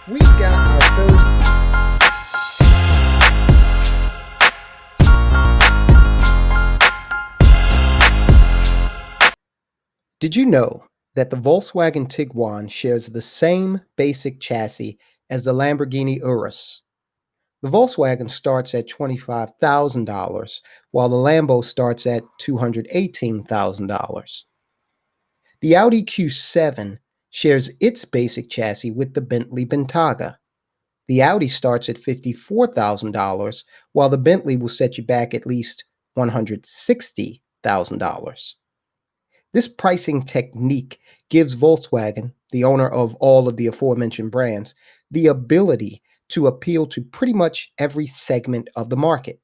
We got our first. Did you know that the Volkswagen Tiguan shares the same basic chassis as the Lamborghini Urus? The Volkswagen starts at $25,000, while the Lambo starts at $218,000. The Audi Q7 shares its basic chassis with the Bentley Bentayga. The Audi starts at $54,000, while the Bentley will set you back at least $160,000. This pricing technique gives Volkswagen, the owner of all of the aforementioned brands, the ability to appeal to pretty much every segment of the market.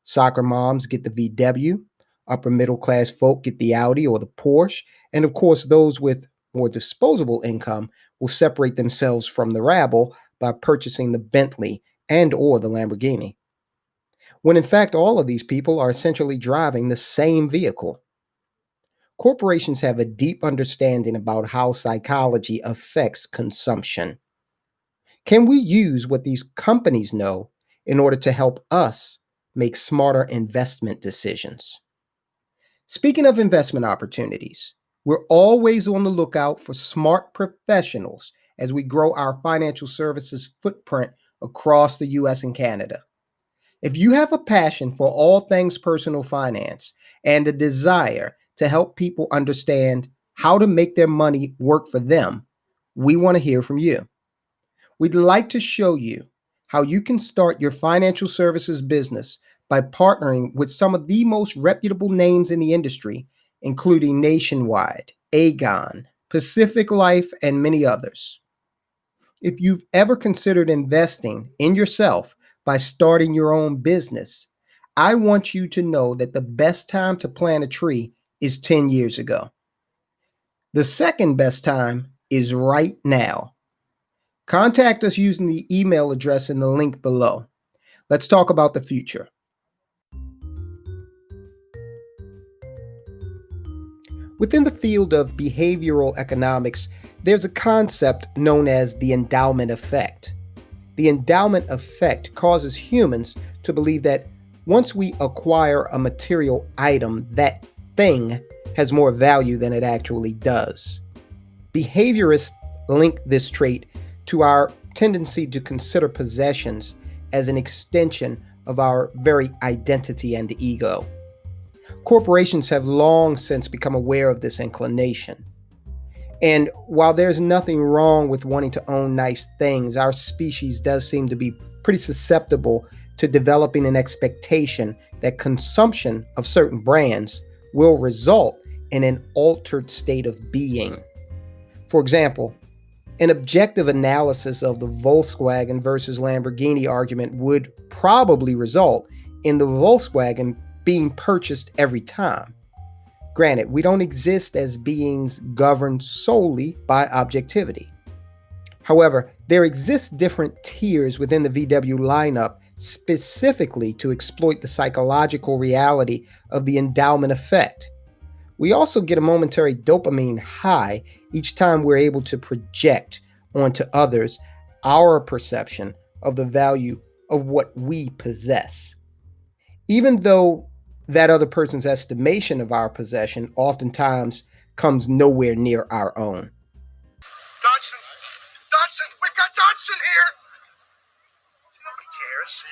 Soccer moms get the VW, upper middle class folk get the Audi or the Porsche, and of course, those with more disposable income will separate themselves from the rabble by purchasing the Bentley and or the Lamborghini. When in fact all of these people are essentially driving the same vehicle. Corporations have a deep understanding about how psychology affects consumption. Can we use what these companies know in order to help us make smarter investment decisions? Speaking of investment opportunities, we're always on the lookout for smart professionals as we grow our financial services footprint across the US and Canada. If you have a passion for all things personal finance and a desire to help people understand how to make their money work for them, we want to hear from you. We'd like to show you how you can start your financial services business by partnering with some of the most reputable names in the industry, including Nationwide, Aegon, Pacific Life, and many others. If you've ever considered investing in yourself by starting your own business, I want you to know that the best time to plant a tree is 10 years ago. The second best time is right now. Contact us using the email address in the link below. Let's talk about the future. Within the field of behavioral economics, there's a concept known as the endowment effect. The endowment effect causes humans to believe that once we acquire a material item, that thing has more value than it actually does. Behaviorists link this trait to our tendency to consider possessions as an extension of our very identity and ego. Corporations have long since become aware of this inclination. And while there's nothing wrong with wanting to own nice things, our species does seem to be pretty susceptible to developing an expectation that consumption of certain brands will result in an altered state of being. For example, an objective analysis of the Volkswagen versus Lamborghini argument would probably result in the Volkswagen being purchased every time. Granted, we don't exist as beings governed solely by objectivity. However, there exist different tiers within the VW lineup specifically to exploit the psychological reality of the endowment effect. We also get a momentary dopamine high each time we're able to project onto others our perception of the value of what we possess. Even though that other person's estimation of our possession oftentimes comes nowhere near our own. Dodson! Dodson! We've got Dodson here! Nobody cares.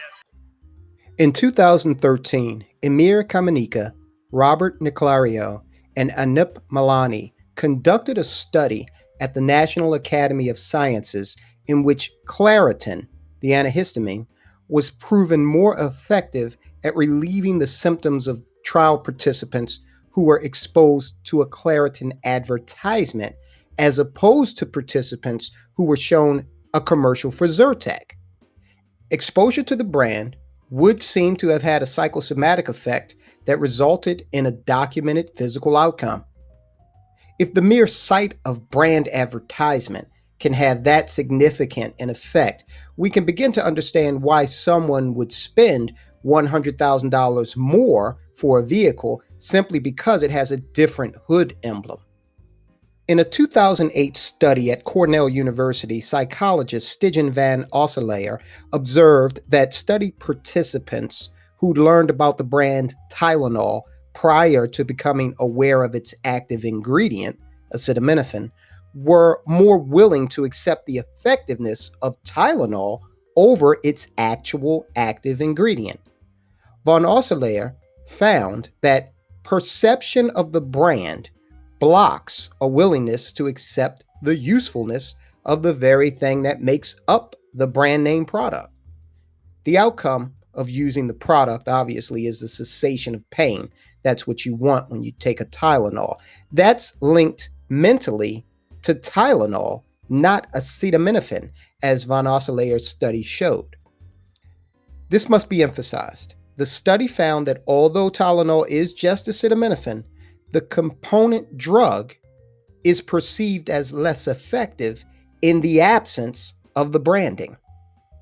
In 2013, Emir Kamenika, Robert Nicolario, and Anup Malani conducted a study at the National Academy of Sciences in which Claritin, the antihistamine, was proven more effective at relieving the symptoms of trial participants who were exposed to a Claritin advertisement as opposed to participants who were shown a commercial for Zyrtec. Exposure to the brand would seem to have had a psychosomatic effect that resulted in a documented physical outcome. If the mere sight of brand advertisement can have that significant an effect, we can begin to understand why someone would spend $100,000 more for a vehicle simply because it has a different hood emblem. In a 2008 study at Cornell University, psychologist Stigen van Osselaer observed that study participants who'd learned about the brand Tylenol prior to becoming aware of its active ingredient, acetaminophen, were more willing to accept the effectiveness of Tylenol over its actual active ingredient. Von Osselaer found that perception of the brand blocks a willingness to accept the usefulness of the very thing that makes up the brand name product. The outcome of using the product, obviously, is the cessation of pain. That's what you want when you take a Tylenol. That's linked mentally to Tylenol, not acetaminophen, as von Osselaer's study showed. This must be emphasized. The study found that although Tylenol is just acetaminophen, the component drug is perceived as less effective in the absence of the branding.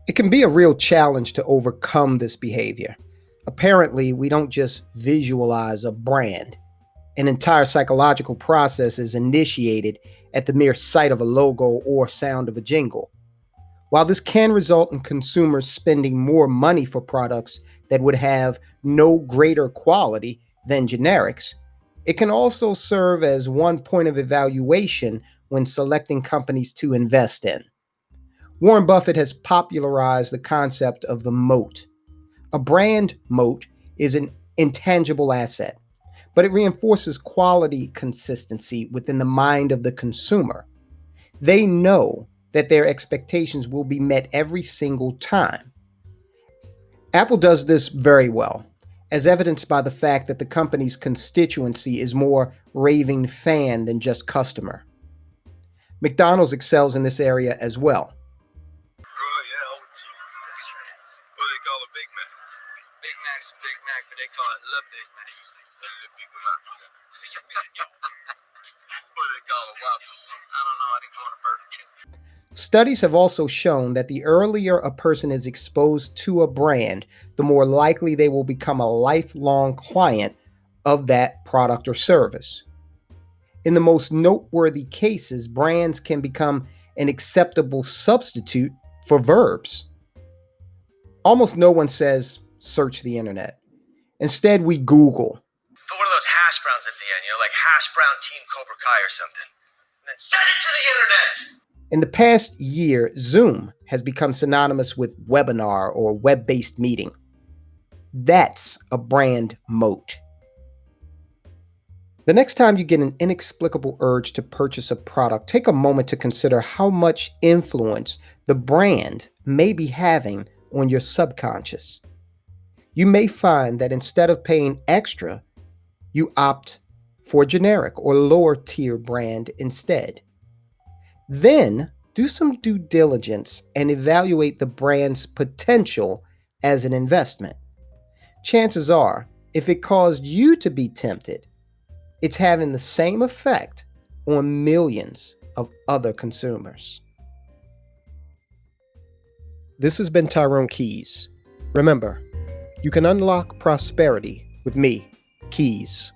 It can be a real challenge to overcome this behavior. Apparently, we don't just visualize a brand. An entire psychological process is initiated at the mere sight of a logo or sound of a jingle. While this can result in consumers spending more money for products that would have no greater quality than generics, it can also serve as one point of evaluation when selecting companies to invest in. Warren Buffett has popularized the concept of the moat. A brand moat is an intangible asset, but it reinforces quality consistency within the mind of the consumer. They know that their expectations will be met every single time. Apple does this very well, as evidenced by the fact that the company's constituency is more raving fan than just customer. McDonald's excels in this area as well. Oh, yeah, old chief. That's right. What do they call a Big Mac? Big Mac's a Big Mac, but they call it Le Big Mac. Le Big Mac. What do they call a Whopper? I don't know. I didn't go on a Burger King. Studies have also shown that the earlier a person is exposed to a brand, the more likely they will become a lifelong client of that product or service. In the most noteworthy cases, brands can become an acceptable substitute for verbs. Almost no one says, search the internet. Instead, we Google. Put one of those hash browns at the end, like hash brown Team Cobra Kai or something. And then send it to the internet! In the past year, Zoom has become synonymous with webinar or web-based meeting. That's a brand moat. The next time you get an inexplicable urge to purchase a product, take a moment to consider how much influence the brand may be having on your subconscious. You may find that instead of paying extra, you opt for a generic or lower tier brand instead. Then do some due diligence and evaluate the brand's potential as an investment. Chances are, if it caused you to be tempted, it's having the same effect on millions of other consumers. This has been Tyrone Keys. Remember, you can unlock prosperity with me, Keys.